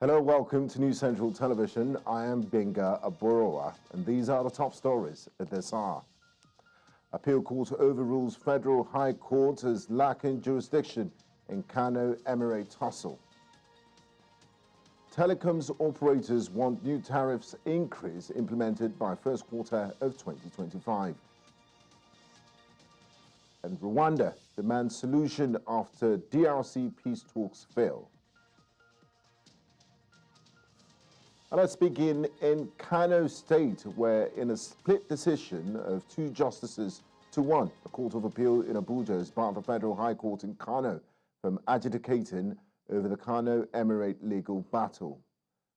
Hello, welcome to News Central Television. I am Benga Aborowa, and these are the top stories at this hour. Appeal Court overrules Federal High Court as lacking jurisdiction in Kano Emirate tussle. Telecoms operators want new tariffs increase implemented by first quarter of 2025. And Rwanda demands solution after DRC peace talks fail. And let's begin in Kano State, where in a split decision of 2 justices to 1, the Court of Appeal in Abuja has barred the Federal High Court in Kano from adjudicating over the Kano Emirate legal battle.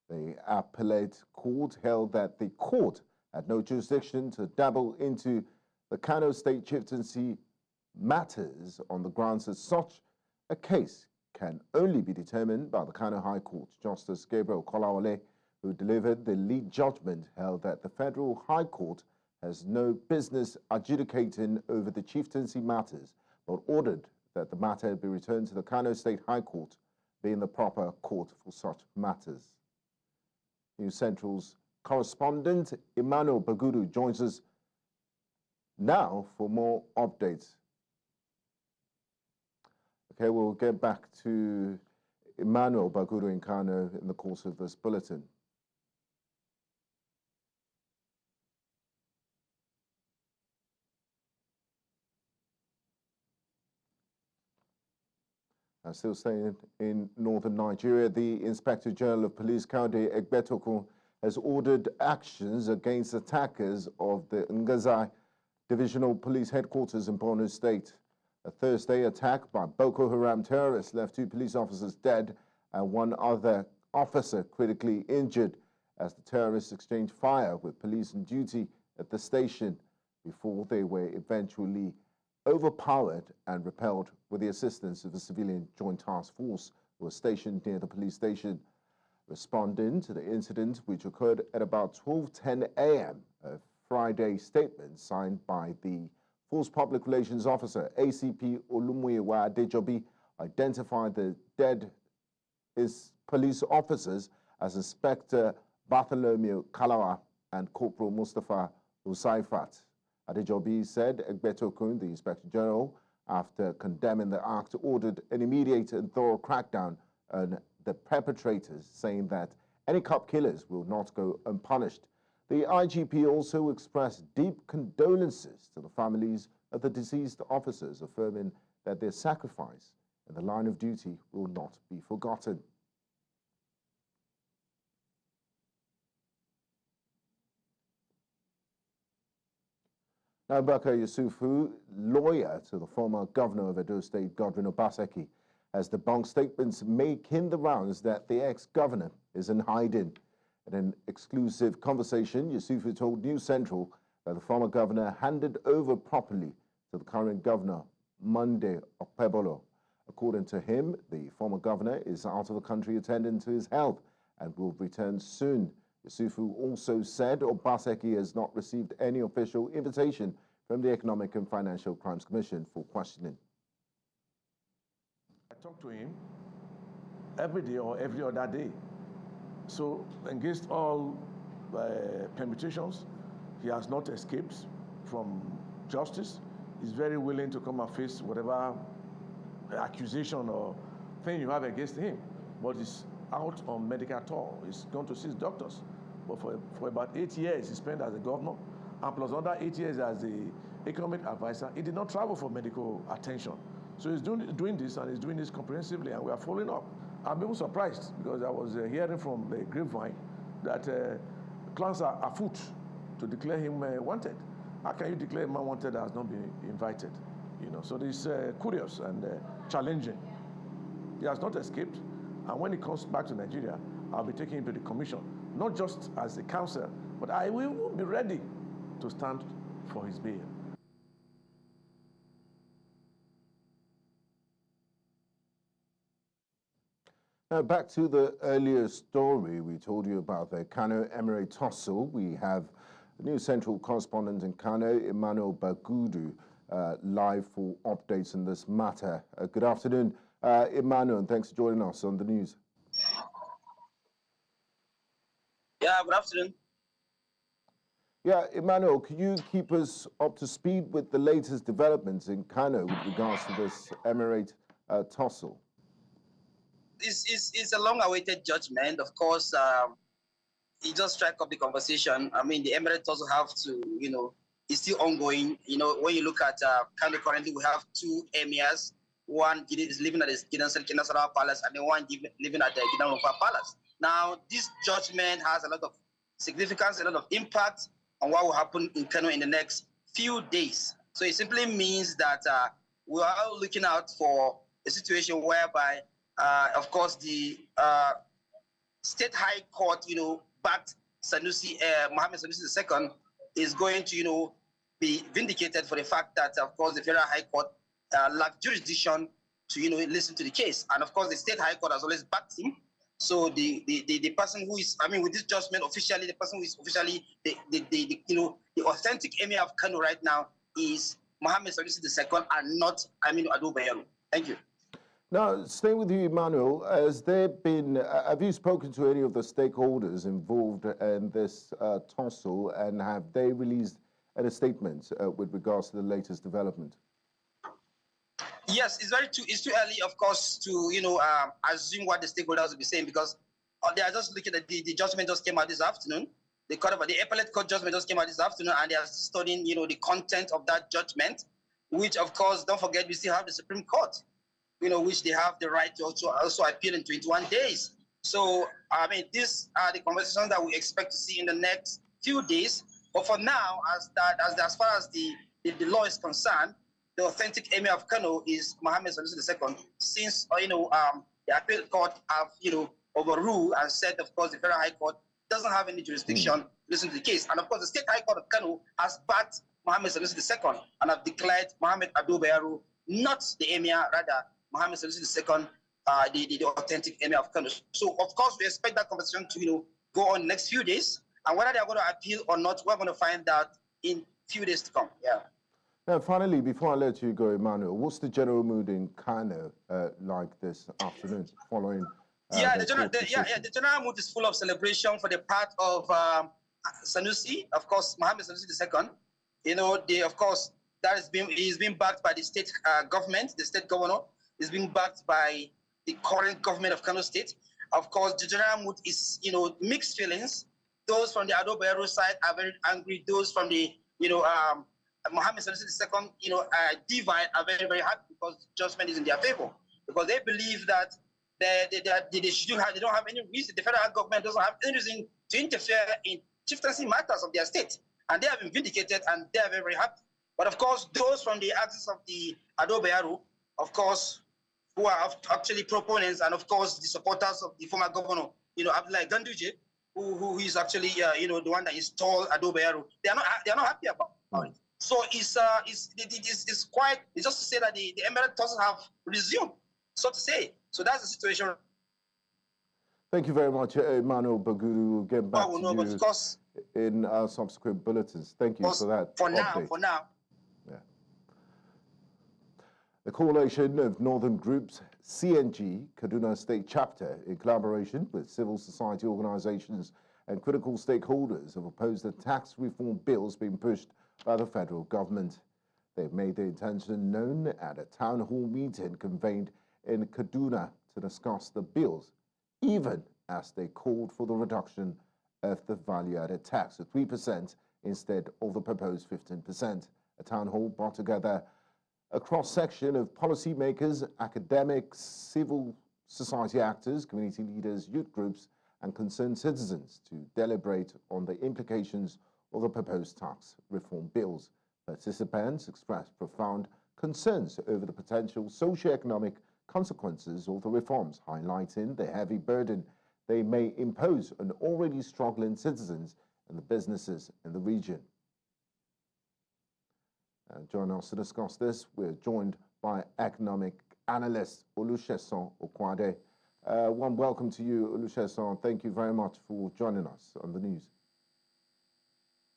The appellate court held that the court had no jurisdiction to dabble into the Kano State chieftaincy matters on the grounds that such a case can only be determined by the Kano High Court. Justice Gabriel Kolawole, who delivered the lead judgment, held that the Federal High Court has no business adjudicating over the chieftaincy matters, but ordered that the matter be returned to the Kano State High Court, being the proper court for such matters. News Central's correspondent Emmanuel Bagudu joins us now for more updates. Okay, we'll get back to Emmanuel Bagudu in Kano in the course of this bulletin. Still staying in northern Nigeria, the Inspector General of Police, Kaude Egbetokun, has ordered actions against attackers of the Ngazai Divisional Police Headquarters in Borno State. A Thursday attack by Boko Haram terrorists left 2 police officers dead and 1 other officer critically injured as the terrorists exchanged fire with police on duty at the station before they were eventually overpowered and repelled with the assistance of a civilian joint task force who was stationed near the police station. Responding to the incident, which occurred at about 12:10 a.m., a Friday statement signed by the Force Public Relations Officer, ACP Olumuyiwa Adejobi, identified the dead police officers as Inspector Bartholomew Kalawa and Corporal Mustafa Usaifat. Adejobi said Egbetokun, the Inspector General, after condemning the act, ordered an immediate and thorough crackdown on the perpetrators, saying that any cop killers will not go unpunished. The IGP also expressed deep condolences to the families of the deceased officers, affirming that their sacrifice in the line of duty will not be forgotten. Now, Baka Yusufu, lawyer to the former governor of Edo State, Godwin Obaseki, has debunked statements making the rounds that the ex-governor is in hiding. In an exclusive conversation, Yusufu told News Central that the former governor handed over properly to the current governor, Monday Okpebolo. According to him, the former governor is out of the country attending to his health and will return soon. Yusufu also said Obaseki has not received any official invitation from the Economic and Financial Crimes Commission for questioning. I talk to him every day or every other day. So against all permutations, he has not escaped from justice. He's very willing to come and face whatever accusation or thing you have against him, but he's out on medical tour. He's gone to see his doctors. But for about 8 years, he spent as a governor, and plus another 8 years as the economic advisor. He did not travel for medical attention. So he's doing this, and he's doing this comprehensively, and we are following up. I'm even surprised, because I was hearing from the grapevine that plans are afoot to declare him wanted. How can you declare a man wanted that has not been invited? You know, so this is curious and challenging. He has not escaped, and when he comes back to Nigeria, I'll be taking him to the commission, not just as a counsel, but I will be ready to stand for his bail. Now, back to the earlier story we told you about the Kano Emirate tussle. We have News Central correspondent in Kano, Emmanuel Bagudu, live for updates on this matter. Good afternoon, Emmanuel, and thanks for joining us on the news. Yeah, good afternoon. Yeah, Emmanuel, can you keep us up to speed with the latest developments in Kano with regards to this Emirate tussle? It's a long-awaited judgment. Of course, it just strike up the conversation. I mean, the Emirates also have to, it's still ongoing. When you look at Kano currently, we have two emirs. One is living at the Gidan Palace, and then one living at the Gidan Palace. Now, this judgment has a lot of significance, a lot of impact on what will happen in Kano in the next few days. So it simply means that we are all looking out for a situation whereby, of course, the State High Court, backed Mohammed Sanusi II is going to, be vindicated for the fact that, of course, the Federal High Court lacked jurisdiction to, listen to the case. And of course, the State High Court has always backed him. So the person who is, with this judgment officially, the person who is officially the authentic emir of Kano right now is Mohammed Sanusi II and not Ado Bayero. Thank you. Now, staying with you, Emmanuel, have you spoken to any of the stakeholders involved in this tussle, and have they released any statements with regards to the latest development? Yes, it's too early, of course, to assume what the stakeholders will be saying, because they are just looking at the judgment just came out this afternoon. The appellate court judgment just came out this afternoon, and they are studying the content of that judgment, which, of course, don't forget, we still have the Supreme Court, which they have the right to also appeal in 21 days. So these are the conversations that we expect to see in the next few days. But for now, as far as the law is concerned, the authentic emir of Kano is Mohammed Sanusi II, since the appeal court have overruled and said, of course, the Federal High Court doesn't have any jurisdiction to listen to the case. And of course, the State High Court of Kano has backed Mohammed Sanusi II and have declared Mohammed Ado Bayero not the emir, rather Mohammed Sanusi II, the authentic emir of Kano. So of course, we expect that conversation to go on the next few days, and whether they are going to appeal or not, we're going to find out in few days to come. Yeah. Now, finally, before I let you go, Emmanuel, what's the general mood in Kano like this afternoon following? The general mood is full of celebration for the part of Sanusi, of course, Mohammed Sanusi II. Of course, he's been backed by the state government, the state governor is being backed by the current government of Kano State. Of course, the general mood is, mixed feelings. Those from the Ado Bayero side are very angry. Those from the, Mohammed Sanusi II, divide are very, very happy because judgment is in their favor. Because they believe that they don't have any reason, the federal government doesn't have any reason to interfere in chieftaincy matters of their state. And they have been vindicated and they are very, very happy. But of course, those from the axis of the Ado Bayero, of course, who are actually proponents and of course the supporters of the former governor, Abdullahi Ganduje, who is actually the one that installed Ado Bayero, they are not happy about it. So it's just to say that the Emirates doesn't have resumed, so to say. So that's the situation. Thank you very much, Emmanuel Baguru. We'll get back to you in our subsequent bulletins. Thank you for that update. For now. Yeah. The coalition of northern groups, CNG, Kaduna State Chapter, in collaboration with civil society organizations and critical stakeholders, have opposed the tax reform bills being pushed by the federal government. They've made their intention known at a town hall meeting convened in Kaduna to discuss the bills, even as they called for the reduction of the value-added tax to 3% instead of the proposed 15%. A town hall brought together a cross-section of policymakers, academics, civil society actors, community leaders, youth groups, and concerned citizens to deliberate on the implications of the proposed tax reform bills. Participants expressed profound concerns over the potential socio-economic consequences of the reforms, highlighting the heavy burden they may impose on already struggling citizens and the businesses in the region. Join us to discuss this. We're joined by economic analyst Olusegun Okwade. One welcome to you, Olusegun. Thank you very much for joining us on the news.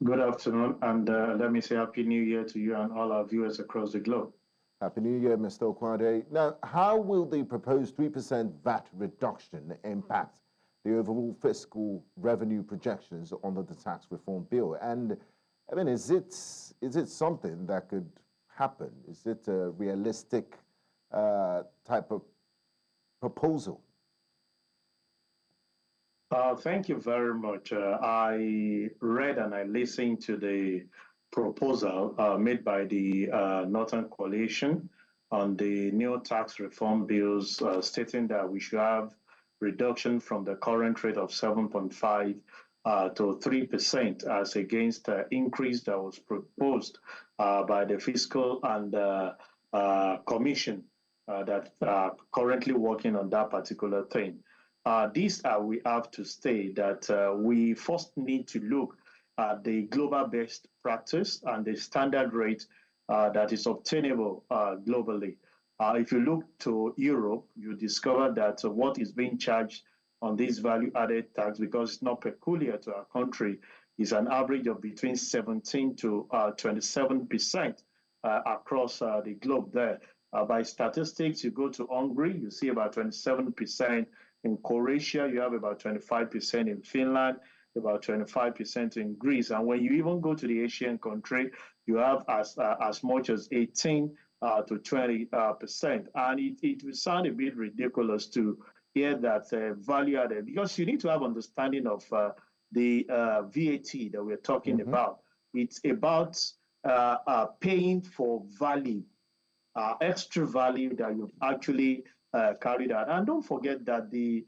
Good afternoon, and let me say Happy New Year to you and all our viewers across the globe. Happy New Year, Mr. Okwade. Now, how will the proposed 3% VAT reduction impact the overall fiscal revenue projections under the tax reform bill. And I mean, is it something that could happen? Is it a realistic type of proposal? Thank you very much. I read and I listened to the proposal made by the Northern Coalition on the new tax reform bills, stating that we should have reduction from the current rate of 7.5 to 3% as against the increase that was proposed by the Fiscal and Commission that are currently working on that particular thing. We have to state that we first need to look at the global best practice and the standard rate that is obtainable globally. If you look to Europe, you discover that what is being charged on this value-added tax, because it's not peculiar to our country, is an average of between 17 to 27% across the globe there. By statistics, you go to Hungary, you see about 27%. In Croatia, you have about 25%. In Finland, about 25% in Greece. And when you even go to the Asian country, you have as much as 18 to 20%. And it will sound a bit ridiculous to hear that value added, because you need to have understanding of the VAT that we're talking about. It's about paying for value, extra value that you've actually carried out. And don't forget that the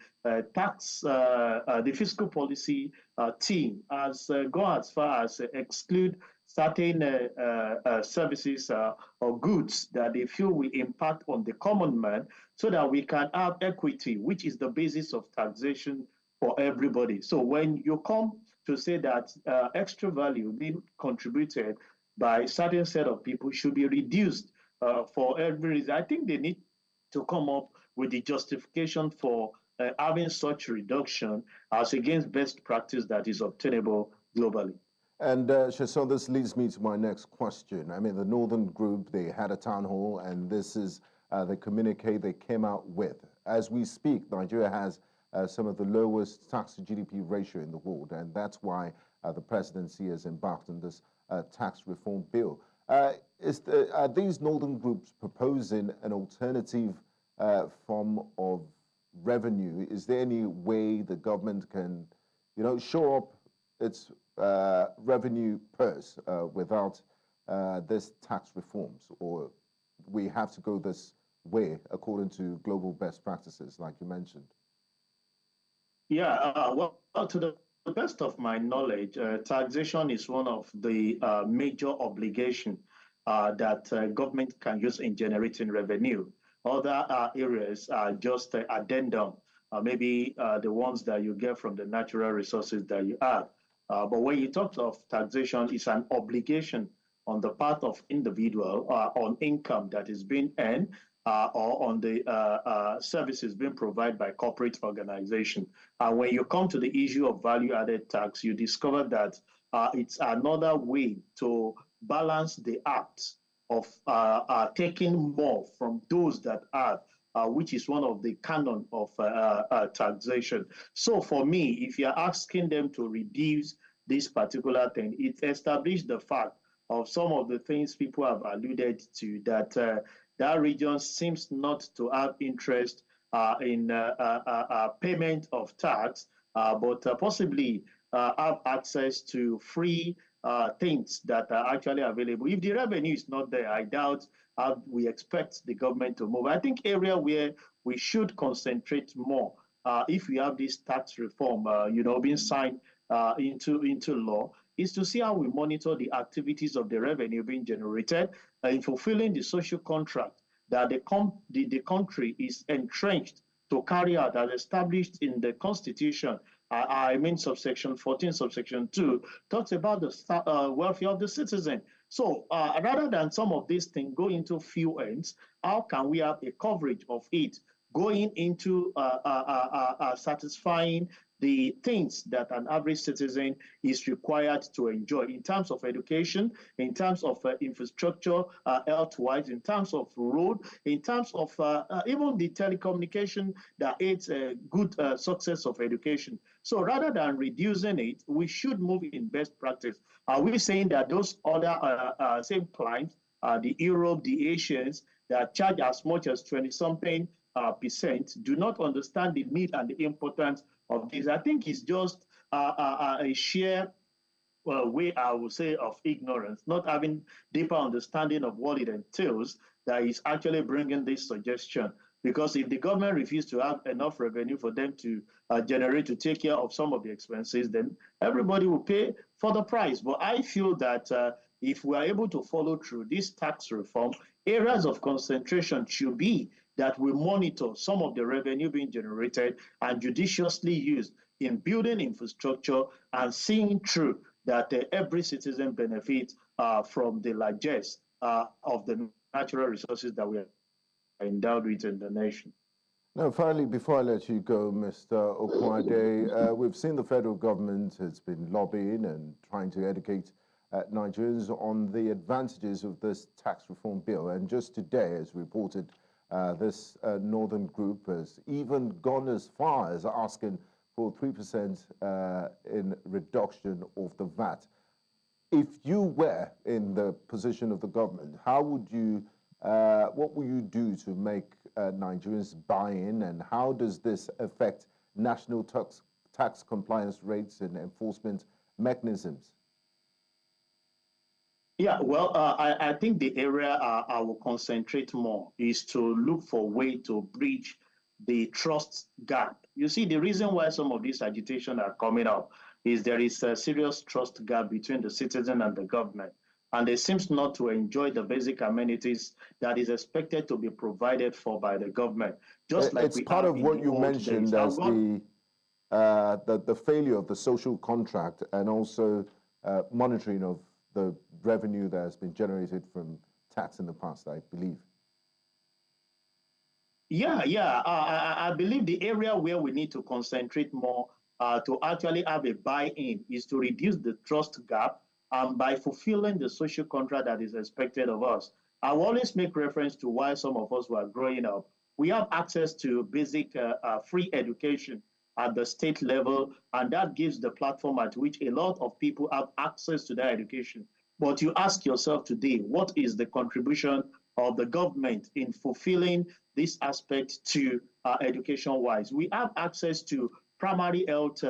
fiscal policy team has gone as far as exclude certain services or goods that they feel will impact on the common man, so that we can have equity, which is the basis of taxation for everybody. So when you come to say that extra value being contributed by a certain set of people should be reduced for every reason, I think they need to come up with the justification for having such reduction as against best practice that is obtainable globally. And Sheson, this leads me to my next question. I mean, the Northern Group, they had a town hall, and this is the communique they came out with. As we speak, Nigeria has some of the lowest tax to GDP ratio in the world, and that's why the presidency has embarked on this tax reform bill. Are these Northern Groups proposing an alternative form of revenue? Is there any way the government can, shore up its revenue purse without this tax reforms, or we have to go this way according to global best practices, like you mentioned? Yeah, well, to the best of my knowledge, taxation is one of the major obligations that government can use in generating revenue. Other areas are just addendum, maybe the ones that you get from the natural resources that you have. But when you talk of taxation, it's an obligation on the part of individual on income that is being earned or on the services being provided by corporate organization. When you come to the issue of value-added tax, you discover that it's another way to balance the act of taking more from those that have, which is one of the canon of taxation. So for me, if you're asking them to reduce this particular thing, it established the fact of some of the things people have alluded to, that that region seems not to have interest in payment of tax, but possibly have access to free things that are actually available. If the revenue is not there, I doubt we expect the government to move. I think area where we should concentrate more, if we have this tax reform, being signed into law, is to see how we monitor the activities of the revenue being generated in fulfilling the social contract that the country is entrenched to carry out, as established in the Constitution. I mean, subsection 14, subsection 2, talks about the welfare of the citizen. So rather than some of these things go into few ends, how can we have a coverage of it going into satisfying the things that an average citizen is required to enjoy in terms of education, in terms of infrastructure, health-wise, in terms of road, in terms of even the telecommunication that aids good success of education. So rather than reducing it, we should move in best practice. Are we saying that those other same clients, the Europe, the Asians, that charge as much as 20-something percent, do not understand the need and the importance of this? I think it's just a sheer way, I would say, of ignorance, not having deeper understanding of what it entails, that is actually bringing this suggestion. Because if the government refuses to have enough revenue for them to generate to take care of some of the expenses, then everybody will pay for the price. But I feel that if we are able to follow through this tax reform, areas of concentration should be that we monitor some of the revenue being generated and judiciously used in building infrastructure and seeing through that every citizen benefits from the largesse of the natural resources that we are endowed with in the nation. Now, finally, before I let you go, Mr. Okwade, we've seen the federal government has been lobbying and trying to educate Nigerians on the advantages of this tax reform bill. And just today, as reported, this northern group has even gone as far as asking for 3% in reduction of the VAT. If you were in the position of the government, how would you, what would you do to make Nigerians buy in, and how does this affect national tax compliance rates and enforcement mechanisms? Yeah, well, I think the area I will concentrate more is to look for a way to bridge the trust gap. You see, the reason why some of these agitation are coming up is there is a serious trust gap between the citizen and the government, and they seems not to enjoy the basic amenities that is expected to be provided for by the government. Just like it's part of what you mentioned as the failure of the social contract and also monitoring of the revenue that has been generated from tax in the past, I believe. Yeah, I believe the area where we need to concentrate more to actually have a buy-in is to reduce the trust gap by fulfilling the social contract that is expected of us. I will always make reference to why some of us were growing up. We have access to basic free education at the state level, and that gives the platform at which a lot of people have access to that education. But you ask yourself today, what is the contribution of the government in fulfilling this aspect to education-wise? We have access to primary health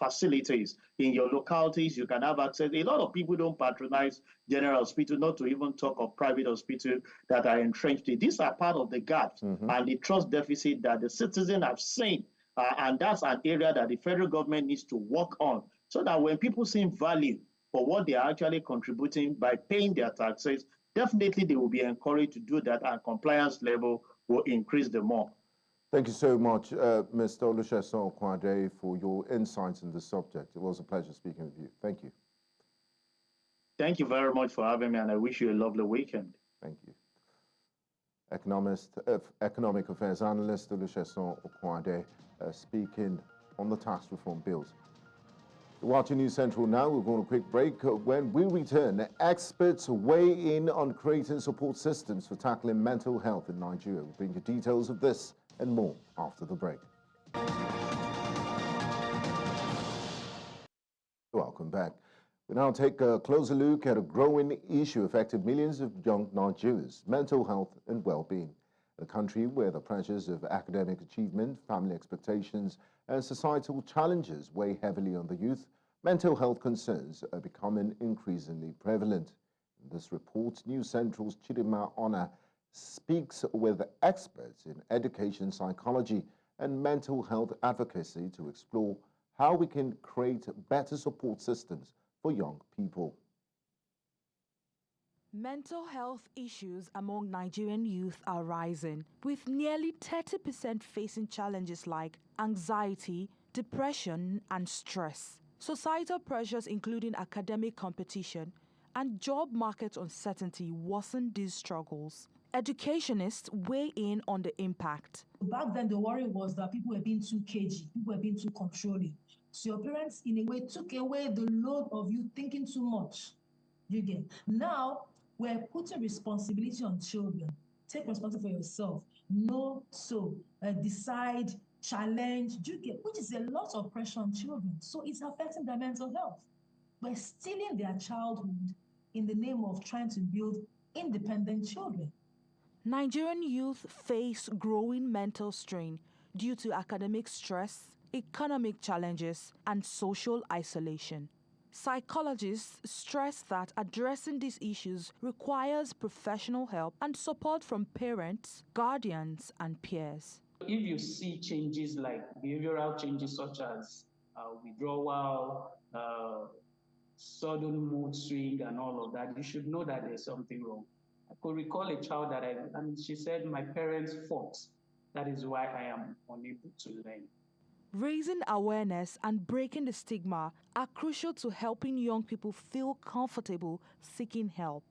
facilities in your localities. You can have access. A lot of people don't patronize general hospital, not to even talk of private hospital that are entrenched in. These are part of the gaps and the trust deficit that the citizens have seen. And that's an area that the federal government needs to work on, so that when people see value for what they are actually contributing by paying their taxes, definitely they will be encouraged to do that, and compliance level will increase the more. Thank you so much, Mr. Olusegun Okwade, for your insights on the subject. It was a pleasure speaking with you. Thank you. Thank you very much for having me, and I wish you a lovely weekend. Thank you. Economic Affairs Analyst Olusegun Okwade speaking on the tax reform bills. Watching News Central now, we're going to a quick break. When we return, experts weigh in on creating support systems for tackling mental health in Nigeria. We'll bring you details of this and more after the break. Welcome back. We now take a closer look at a growing issue affecting millions of young Nigerians: mental health and well-being. A country where the pressures of academic achievement, family expectations, and societal challenges weigh heavily on the youth, mental health concerns are becoming increasingly prevalent. In this report, News Central's Chidima Ona speaks with experts in education psychology and mental health advocacy to explore how we can create better support systems for young people. Mental health issues among Nigerian youth are rising, with nearly 30% facing challenges like anxiety, depression, and stress. Societal pressures, including academic competition and job market uncertainty, worsen these struggles. Educationists weigh in on the impact. Back then, the worry was that people were being too cagey, people were being too controlling. So your parents, in a way, took away the load of you thinking too much. You get. Now, we're putting responsibility on children. Take responsibility for yourself. Know so, decide, challenge, you get, which is a lot of pressure on children. So it's affecting their mental health. We're stealing their childhood in the name of trying to build independent children. Nigerian youth face growing mental strain due to academic stress, economic challenges, and social isolation. Psychologists stress that addressing these issues requires professional help and support from parents, guardians, and peers. If you see changes like behavioral changes such as withdrawal, sudden mood swing, and all of that, you should know that there's something wrong. I could recall a child that she said, my parents fought. That is why I am unable to learn. Raising awareness and breaking the stigma are crucial to helping young people feel comfortable seeking help.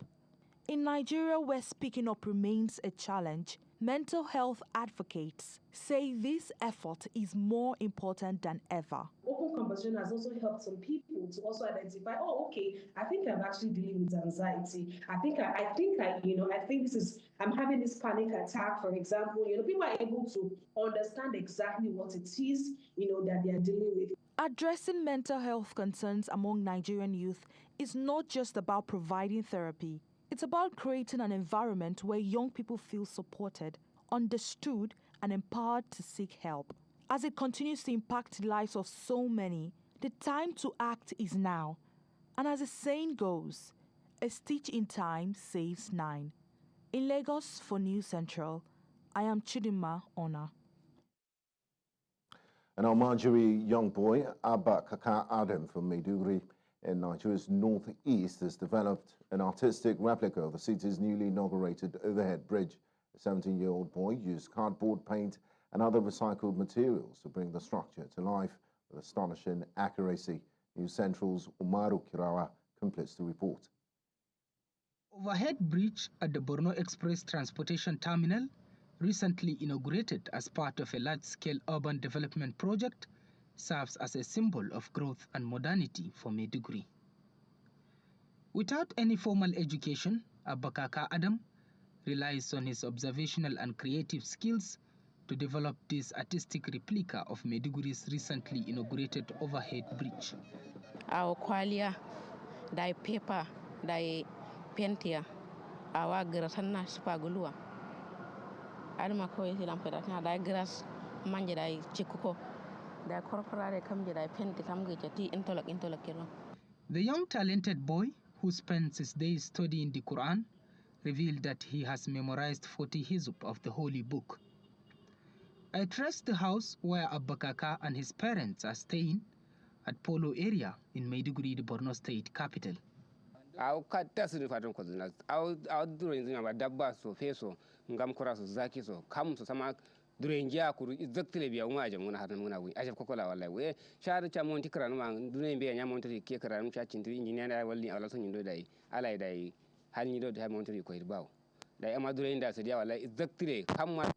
In Nigeria, where speaking up remains a challenge, mental health advocates say this effort is more important than ever. Open conversation has also helped some people to also identify, oh, okay, I think I'm actually dealing with anxiety. I'm having this panic attack, for example. People are able to understand exactly what it is, that they are dealing with. Addressing mental health concerns among Nigerian youth is not just about providing therapy. It's about creating an environment where young people feel supported, understood, and empowered to seek help. As it continues to impact the lives of so many, the time to act is now. And as the saying goes, a stitch in time saves 9. In Lagos for News Central, I am Chidinma Ona. An Almajiri young boy, Abba Kaka Adam from Maiduguri in Nigeria's northeast, has developed an artistic replica of the city's newly inaugurated overhead bridge. The 17-year-old boy used cardboard, paint, and other recycled materials to bring the structure to life with astonishing accuracy. News Central's Umaru Kirawa completes the report. Overhead bridge at the Borno Express Transportation Terminal, recently inaugurated as part of a large-scale urban development project, serves as a symbol of growth and modernity for Maiduguri. Without any formal education, Abba Kaka Adam relies on his observational and creative skills to develop this artistic replica of Maiduguri's recently inaugurated overhead bridge. Our qualia, die paper, die pentia, our grasana spagulua. Adama koi silam pedana, die grass, manja die chikuko, die corporate kamja die penti kamja ti intolak. The young talented boy, who spends his days studying the Quran, revealed that he has memorized 40 hizb of the holy book. I traced the house where Abba Kaka and his parents are staying at Polo area in Maiduguri, the Borno state capital. Au kata sini fadon ko zina au duro inzina ba dabba so feso ngam kora so zaki so kam so sama duro injia kuru exactly biya unga jam ngana hadan ngana wi ajab kokola wallahi we shar cha monti kran ma duro biya nya monti ke kran cha cintri injiniya da walli ala so nyindo dai alai dai hal nyido da monti ko irbaw dai ama duro inda so dia wallahi exactly kam ma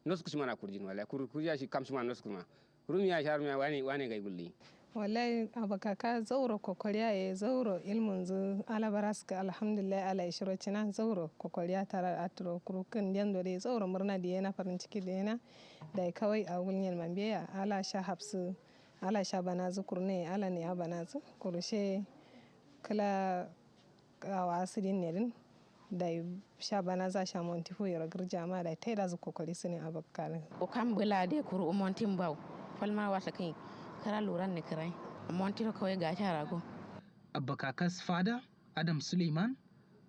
nosku mana kurjin wallahi kurja shi kam suma nosku ma rumiya shar miya wani gai gulli wallahi Abba Kaka zauro kokoriya e zauro ilmun zu alabaraska alhamdulillah ala ishirocina zauro kokoriya tara atro kurukin yando de zauro murna da yana farin ciki da yana da kawai a gulnyen mambiya ala sha hafsu ala sha banazu kurne ala ne abanazu kurushe kala kawa asirin ne da sha banaza sha montifo yara girja ma da taida zu kokori sune Abba Kaka o kam bula de kuru montin baw falma wasa kai Abba Kaka's father, Adam Suleiman,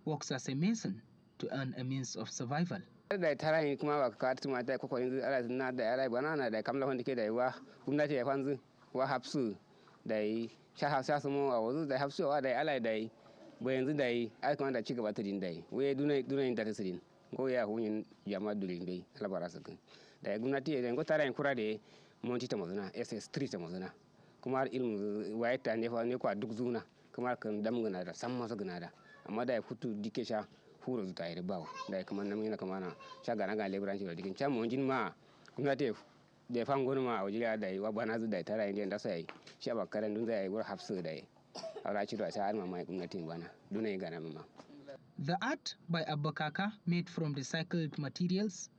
works as a mason to earn a means of survival. Da tarai kuma ba ka tuma da ko yanzu ala na da ala banana da kamla wanda ke da wa gwamnati ya kwanzu wa hafsu da sha sumo a wazu da hafsu wa da ala da ba yanzu da ai kuma da ci gaba tudin da we dunai da tasirin ko ya hunin jama'a dulin bai ala barasa kan da gwamnati da ko tarai kura da monti ta mazuna SS3 ta mazuna kuma ilmu wayata ne fa ne ko duk zuna kuma kan damgana da san masa gana da amma da ya futu dike sha furo zuta ire bawo da kaman nan yana kamana shaga na ga leburan shi da dikin can mun jin ma gwamnati da fangon ma wajira da wa bana zu da tara indiyan da sai shi ba karan dun zai wur hafsu da aura ci da sai an mai gwamnatin bana dunai ga nan ma. The art by Abba Kaka, made from recycled materials,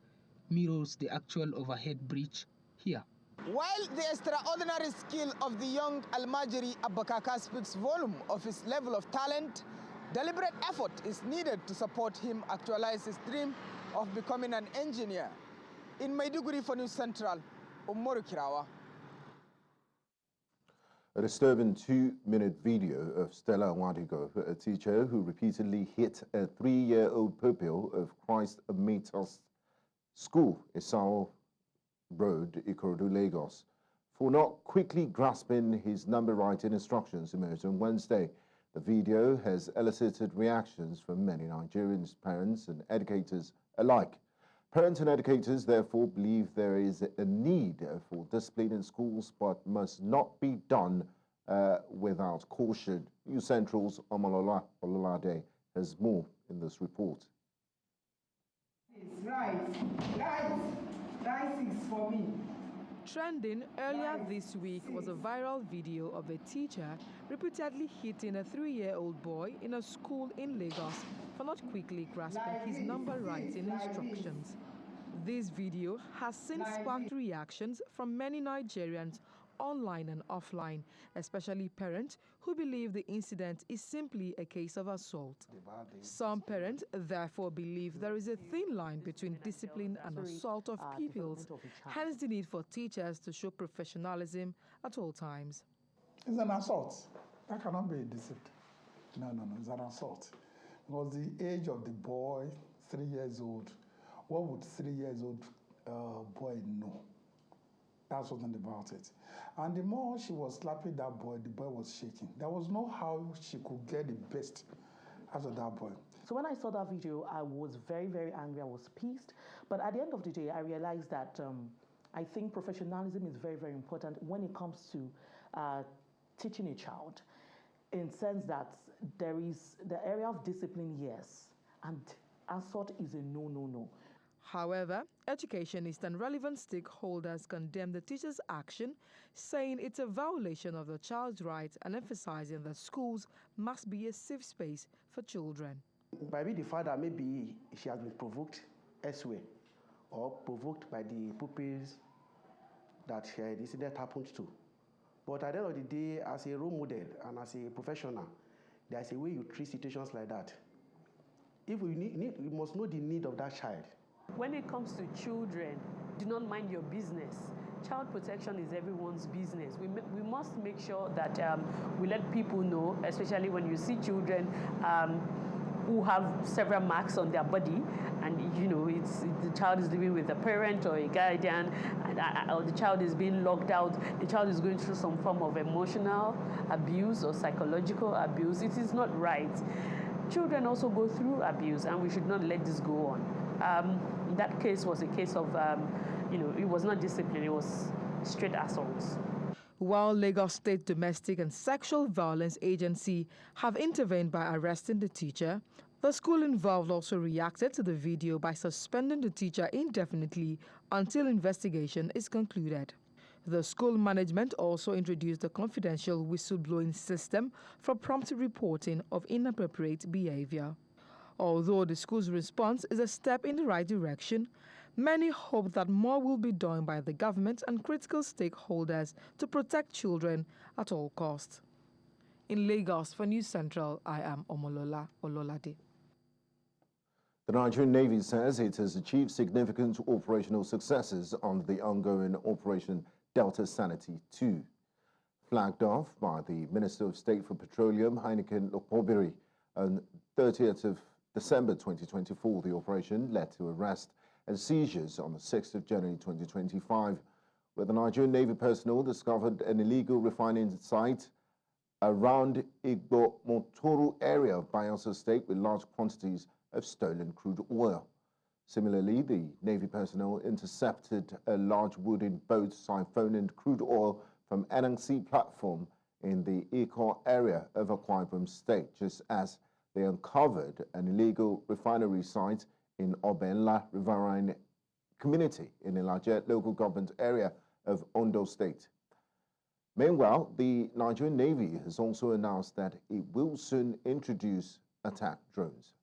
mirrors the actual overhead bridge here. While the extraordinary skill of the young Almajiri Abba Kaka speaks volume of his level of talent, deliberate effort is needed to support him actualize his dream of becoming an engineer. In Maiduguri for News Central, Umaru Kirawa. A disturbing 2-minute video of Stella Wadigo, a teacher who repeatedly hit a 3-year-old pupil of Christ Methodist School, Isao Road, Ikorodu, Lagos, for not quickly grasping his number writing instructions emerged on Wednesday. The video has elicited reactions from many Nigerians, parents and educators alike. Parents and educators therefore believe there is a need for discipline in schools, but must not be done without caution. News Central's Omolola Ololade has more in this report. Right is for me. Trending earlier this week was a viral video of a teacher repeatedly hitting a 3-year-old boy in a school in Lagos for not quickly grasping his number writing instructions. This video has since sparked reactions from many Nigerians online and offline, especially parents who believe the incident is simply a case of assault. Some parents therefore believe there is a thin line between discipline and assault of pupils, hence the need for teachers to show professionalism at all times. It's an assault. That cannot be discipline. No, it's an assault. Because the age of the boy, 3 years old, what would 3 years old boy know? That's something about it. And the more she was slapping that boy, the boy was shaking. There was no how she could get the best out of that boy. So when I saw that video, I was very, very angry. I was pissed. But at the end of the day, I realized that I think professionalism is very, very important when it comes to teaching a child, in the sense that there is the area of discipline, yes, and assault is a no. However, educationists and relevant stakeholders condemn the teacher's action, saying it's a violation of the child's rights and emphasizing that schools must be a safe space for children. Maybe the fact that maybe she has been provoked elsewhere or provoked by the pupils that the incident happened to. But at the end of the day, as a role model and as a professional, there's a way you treat situations like that. If you must know the need of that child. When it comes to children, do not mind your business. Child protection is everyone's business. We must make sure that we let people know, especially when you see children who have several marks on their body, and the child is living with a parent or a guardian, or the child is being locked out, the child is going through some form of emotional abuse or psychological abuse. It is not right. Children also go through abuse, and we should not let this go on. That case was a case of, it was not discipline, it was straight assaults. While Lagos State Domestic and Sexual Violence Agency have intervened by arresting the teacher, the school involved also reacted to the video by suspending the teacher indefinitely until investigation is concluded. The school management also introduced a confidential whistleblowing system for prompt reporting of inappropriate behavior. Although the school's response is a step in the right direction, many hope that more will be done by the government and critical stakeholders to protect children at all costs. In Lagos for News Central, I am Omolola Ololade. The Nigerian Navy says it has achieved significant operational successes on the ongoing Operation DELTA SANITY II. Flagged off by the Minister of State for Petroleum, Heineken Lokpobiri, on 30th of December 2024, the operation led to arrest and seizures on the 6th of January 2025, where the Nigerian Navy personnel discovered an illegal refining site around Akwa-Ibom area of Bayelsa State with large quantities of stolen crude oil. Similarly, the Navy personnel intercepted a large wooden boat siphoning crude oil from NNC platform in the Eko area of Akwa-Ibom State, just as they uncovered an illegal refinery site in Obenla Riverine community in the Lajet local government area of Ondo State. Meanwhile, the Nigerian Navy has also announced that it will soon introduce attack drones.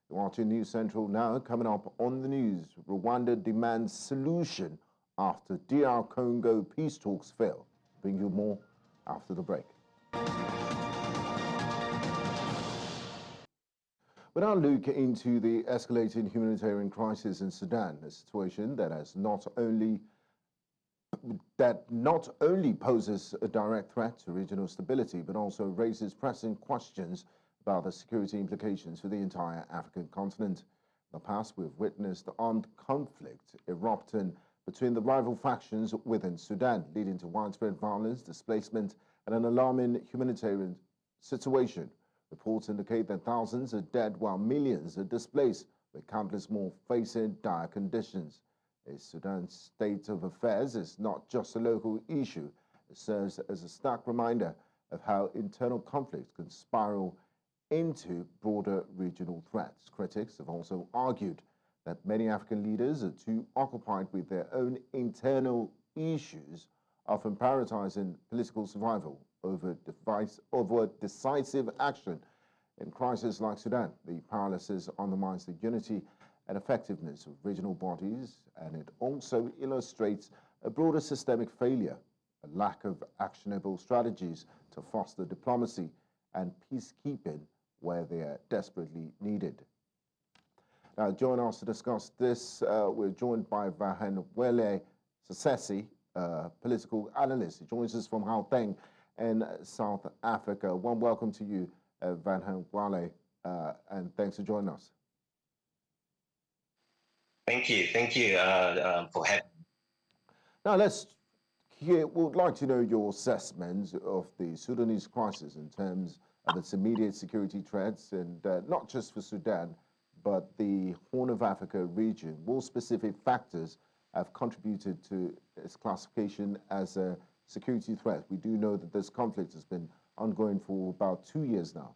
You're watching News Central now. Coming up on the news, Rwanda demands solution after DR Congo peace talks fail. Bring you more after the break. We now look into the escalating humanitarian crisis in Sudan, a situation that not only poses a direct threat to regional stability, but also raises pressing questions about the security implications for the entire African continent. In the past, we've witnessed armed conflict erupting between the rival factions within Sudan, leading to widespread violence, displacement, and an alarming humanitarian situation. Reports indicate that thousands are dead while millions are displaced, with countless more facing dire conditions. Sudan's state of affairs is not just a local issue. It serves as a stark reminder of how internal conflicts can spiral into broader regional threats. Critics have also argued that many African leaders are too occupied with their own internal issues, often prioritizing political survival over decisive action. In crises like Sudan, the paralysis undermines the unity and effectiveness of regional bodies, and it also illustrates a broader systemic failure, a lack of actionable strategies to foster diplomacy and peacekeeping where they are desperately needed. Now, join us to discuss this. We're joined by Vahenwele Sasesi, political analyst. He joins us from Gauteng in South Africa. One welcome to you, Vahenwele, and thanks for joining us. Thank you for having me. Now, we'd like to know your assessment of the Sudanese crisis in terms of its immediate security threats, and not just for Sudan, but the Horn of Africa region. What specific factors have contributed to its classification as a security threat? We do know that this conflict has been ongoing for about 2 years now.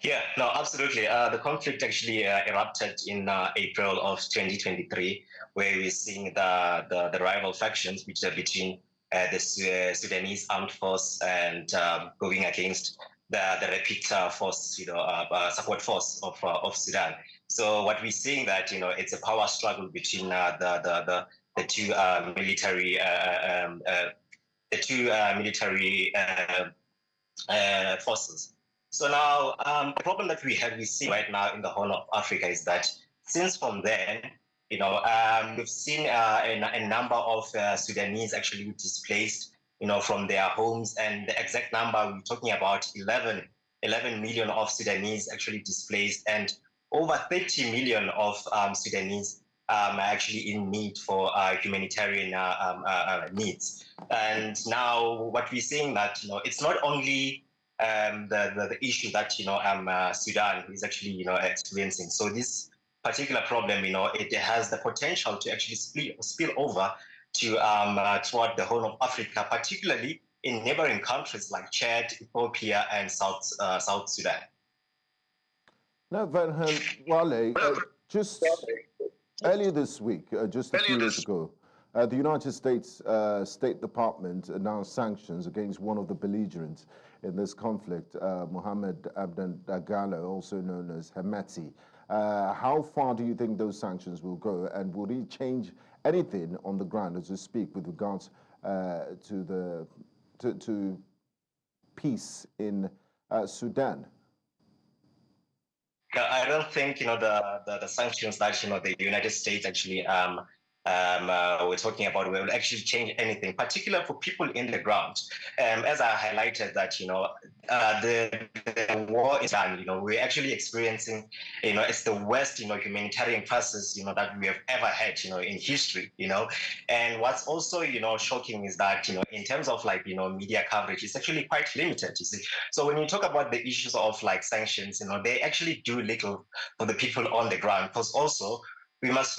Yeah, no, absolutely. The conflict actually erupted in April of 2023, where we're seeing the rival factions, which are between the Sudanese armed force and going against the rapid force, support force of Sudan. So what we're seeing that it's a power struggle between the two military forces. So now the problem that we see right now in the Horn of Africa is that since from then, we've seen a number of Sudanese actually displaced, from their homes, and the exact number we're talking about 11 million of Sudanese actually displaced, and over 30 million of Sudanese are actually in need for humanitarian needs. And now what we're seeing that it's not only the issue that Sudan is actually experiencing. So this particular problem, it has the potential to actually spill over to toward the Horn of Africa, particularly in neighboring countries like Chad, Ethiopia, and South Sudan. Now, Vahenwele, just earlier this week, just a few days ago, the United States State Department announced sanctions against one of the belligerents in this conflict, Mohammed Abdan Dagalo, also known as Hemeti. How far do you think those sanctions will go, and will it change anything on the ground as we speak with regards to peace in Sudan? I don't think the sanctions that the United States actually we're talking about will actually change anything, particularly for people in the ground. As I highlighted that the war is done. We're actually experiencing it's the worst humanitarian crisis that we have ever had in history. And what's also shocking is that in terms of media coverage, it's actually quite limited. You see, so when you talk about the issues of sanctions, they actually do little for the people on the ground, because also we must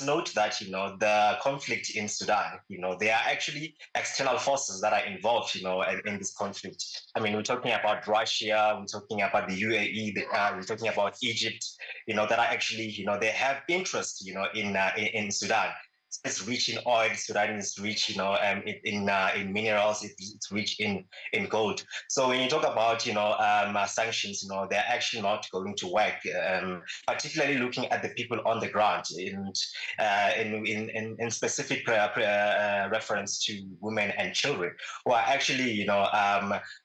note that the conflict in Sudan, there are actually external forces that are involved, in this conflict. I mean, we're talking about Russia, we're talking about the UAE, we're talking about Egypt, that are actually, they have interest, in Sudan. It's rich in oil. Sudan is rich, in minerals. It's rich in gold. So when you talk about, sanctions, they're actually not going to work. Particularly looking at the people on the ground, in specific reference to women and children who are actually,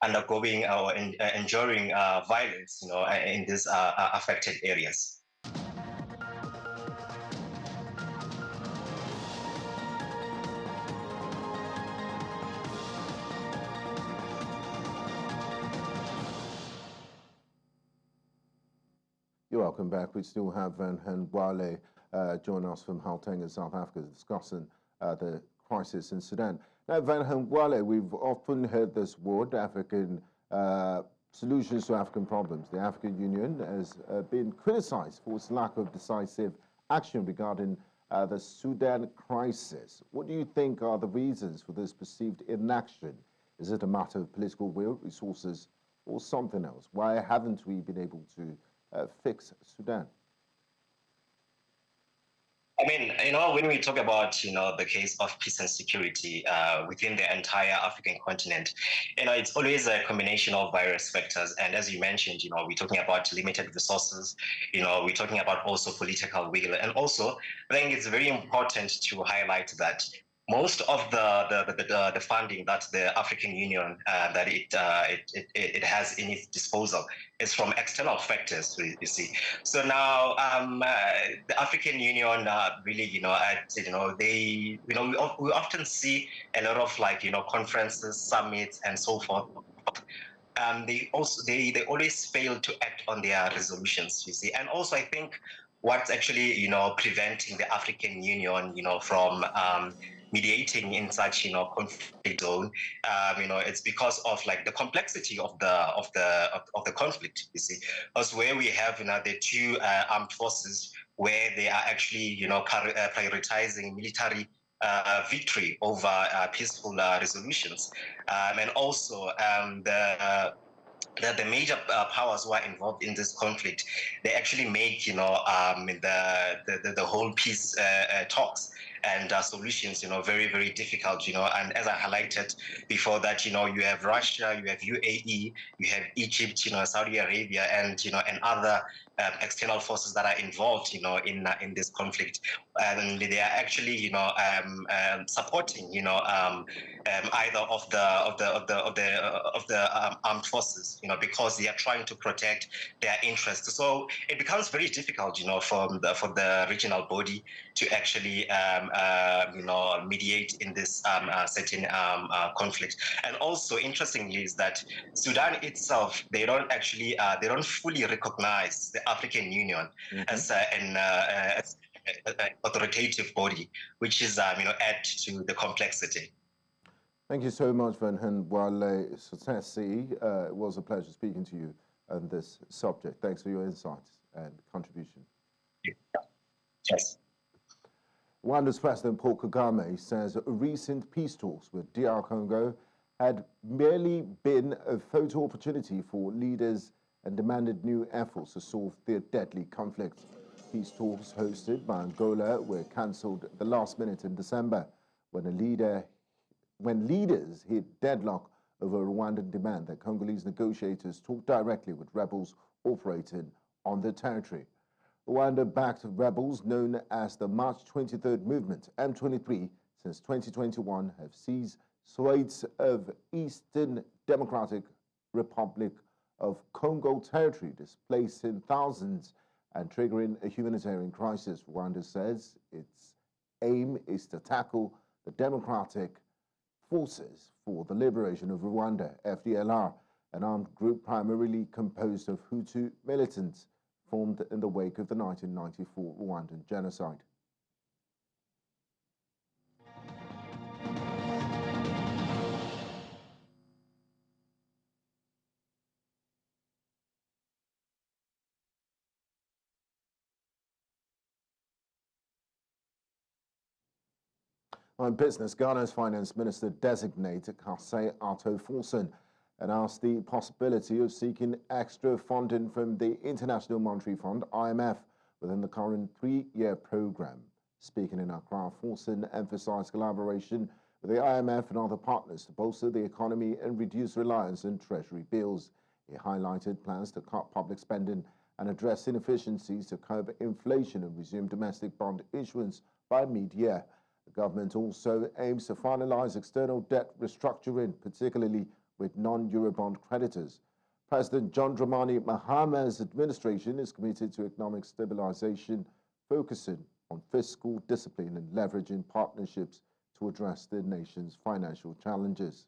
undergoing or enduring violence, in these affected areas. You're welcome back. We still have Van Wale join us from Gauteng in South Africa discussing the crisis in Sudan. Now, Van Wale, we've often heard this word, African solutions to African problems. The African Union has been criticized for its lack of decisive action regarding the Sudan crisis. What do you think are the reasons for this perceived inaction? Is it a matter of political will, resources, or something else? Why haven't we been able to fix Sudan? I mean, when we talk about, the case of peace and security within the entire African continent, it's always a combination of various factors. And as you mentioned, we're talking about limited resources, we're talking about also political will. And also, I think it's very important to highlight that most of the funding that the African Union that it has in its disposal is from external factors, you see. So now the African Union really, we often see a lot of conferences, summits, and so forth. They always fail to act on their resolutions, you see. And also, I think what's actually preventing the African Union from mediating in such conflict zone, it's because of the complexity of the conflict, you see. Because where we have the two armed forces where they are actually prioritizing military victory over peaceful resolutions, and also the major powers who are involved in this conflict, they actually make the whole peace talks and solutions very, very difficult, and as I highlighted before that, you have Russia, you have UAE, you have Egypt, Saudi Arabia, and other external forces that are involved in this conflict, and they are actually supporting either of the armed forces, because they are trying to protect their interests. So it becomes very difficult, for the regional body to actually mediate in this certain conflict. And also, interestingly, is that Sudan itself, they don't fully recognize the African Union as an authoritative body, which is add to the complexity. Thank you so much, Van Wale Sotesi. It was a pleasure speaking to you on this subject. Thanks for your insights and contribution. Yes. Rwanda's President Paul Kagame says recent peace talks with DR Congo had merely been a photo opportunity for leaders and demanded new efforts to solve their deadly conflict. Peace talks hosted by Angola were cancelled at the last minute in December when leaders hit deadlock over a Rwandan demand that Congolese negotiators talk directly with rebels operating on their territory. Rwanda-backed rebels known as the March 23rd Movement, M23, since 2021 have seized swathes of Eastern Democratic Republic of Congo territory, displacing thousands and triggering a humanitarian crisis. Rwanda says its aim is to tackle the Democratic Forces for the Liberation of Rwanda, FDLR, an armed group primarily composed of Hutu militants formed in the wake of the 1994 Rwandan genocide. On business, Ghana's Finance Minister designate Kasai Ato Forson announced the possibility of seeking extra funding from the International Monetary Fund, IMF, within the current 3-year program. Speaking in Accra, Forson emphasized collaboration with the IMF and other partners to bolster the economy and reduce reliance on treasury bills. He highlighted plans to cut public spending and address inefficiencies to curb inflation and resume domestic bond issuance by mid-year. The government also aims to finalize external debt restructuring, particularly with non-Eurobond creditors. President John Dramani Mahama's administration is committed to economic stabilization, focusing on fiscal discipline and leveraging partnerships to address the nation's financial challenges.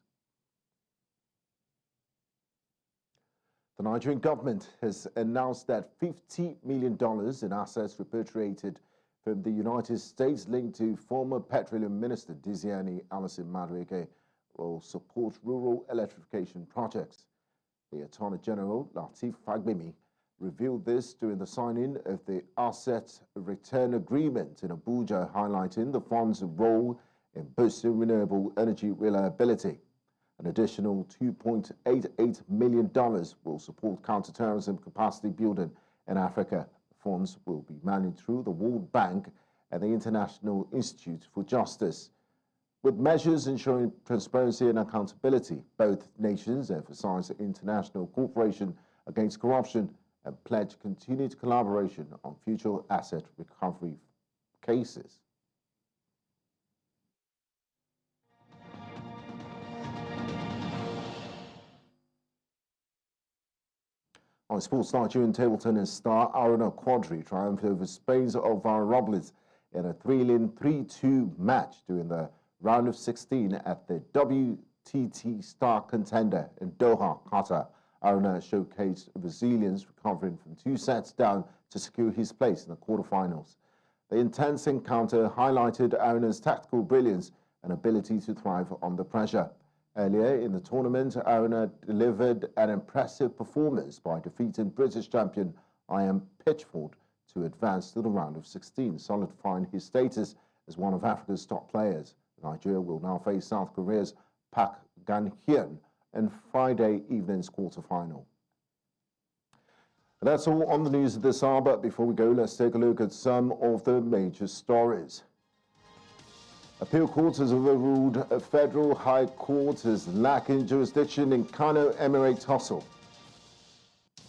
The Nigerian government has announced that $50 million in assets repatriated from the United States linked to former Petroleum Minister Diziani Alison Madueke will support rural electrification projects. The Attorney General, Lateef Fagbemi, revealed this during the signing of the Asset Return Agreement in Abuja, highlighting the fund's role in boosting renewable energy reliability. An additional $2.88 million will support counterterrorism capacity building in Africa. Funds will be managed through the World Bank and the International Institute for Justice. With measures ensuring transparency and accountability, both nations emphasize international cooperation against corruption and pledge continued collaboration on future asset recovery cases. On sports, Nigerian table tennis star Aruna Quadri triumphed over Spain's Alvaro Robles in a thrilling 3-2 match during the round of 16 at the WTT Star Contender in Doha, Qatar. Aruna showcased resilience, recovering from 2 sets down to secure his place in the quarterfinals. The intense encounter highlighted Aruna's tactical brilliance and ability to thrive under pressure. Earlier in the tournament, Aruna delivered an impressive performance by defeating British champion Ian Pitchford to advance to the round of 16, solidifying his status as one of Africa's top players. Nigeria will now face South Korea's Park Gan-hyun in Friday evening's quarterfinal. That's all on the news of this hour, but before we go, let's take a look at some of the major stories. Appeal court has overruled a federal high court as lacking jurisdiction in Kano Emirate tussle.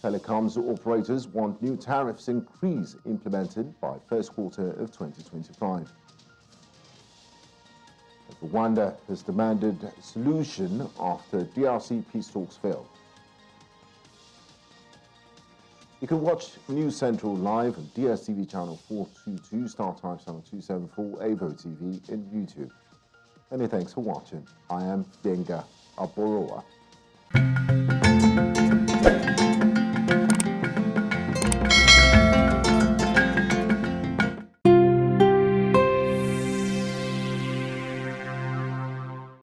Telecoms operators want new tariffs increase implemented by first quarter of 2025. Rwanda has demanded solution after DRC peace talks failed. You can watch News Central live on DSTV channel 422, Star Times channel 274, AVO TV, and YouTube. Many thanks for watching. I am Benga Aboroa.